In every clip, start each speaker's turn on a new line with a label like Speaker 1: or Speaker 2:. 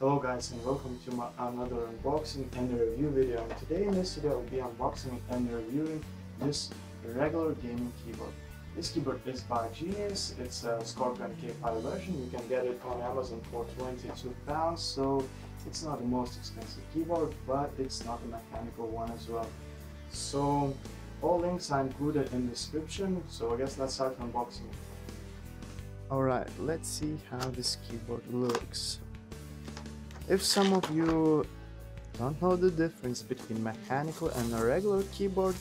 Speaker 1: Hello guys, and welcome to another unboxing and review video. And today in this video I will be unboxing and reviewing this regular gaming keyboard. This keyboard is by Genius. It's a Scorpion K5 version. You can get it on Amazon for £22, so it's not the most expensive keyboard, but it's not a mechanical one as well. So all links are included in the description, so I guess let's start unboxing. Alright, let's see how this keyboard looks. If some of you don't know the difference between mechanical and a regular keyboard,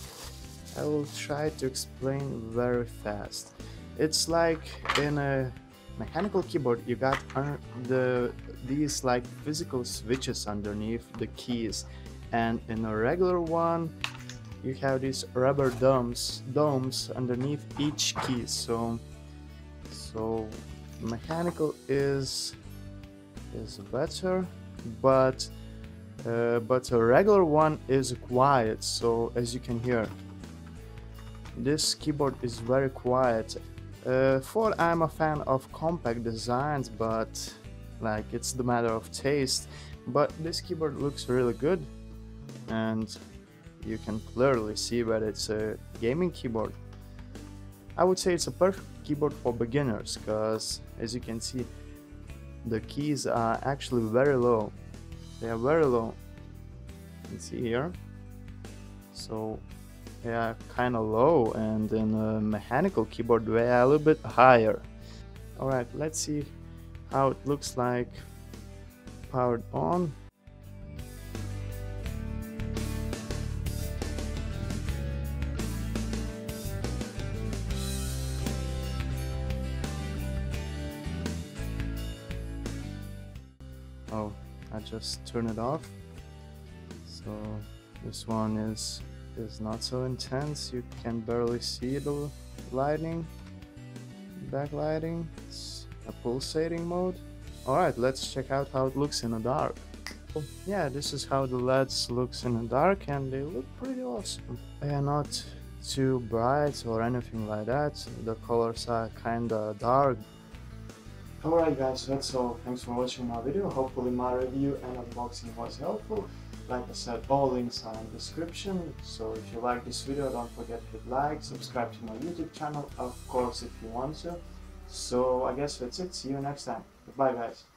Speaker 1: I will try to explain very fast. It's like in a mechanical keyboard you got these like physical switches underneath the keys, and in a regular one you have these rubber domes underneath each key. So mechanical is better, but a regular one is quiet. So as you can hear, this keyboard is very quiet. I'm a fan of compact designs, but like it's the matter of taste. But this keyboard looks really good, and you can clearly see that it's a gaming keyboard. I would say it's a perfect keyboard for beginners, because as you can see, the keys are actually very low. They are very low. You can see here. So they are kind of low, and in a mechanical keyboard they are a little bit higher. Alright, let's see how it looks like powered on. Oh, I just turned it off. So this one is not so intense. You can barely see the lighting, backlighting. It's a pulsating mode. Alright, let's check out how it looks in the dark. Yeah, this is how the LEDs looks in the dark, and they look pretty awesome. They are not too bright or anything like that. The colors are kinda dark. Alright guys, that's all. Thanks for watching my video. Hopefully my review and unboxing was helpful. Like I said, all links are in the description. So if you like this video, don't forget to hit like, subscribe to my YouTube channel, of course, if you want to. So I guess that's it. See you next time. Goodbye guys.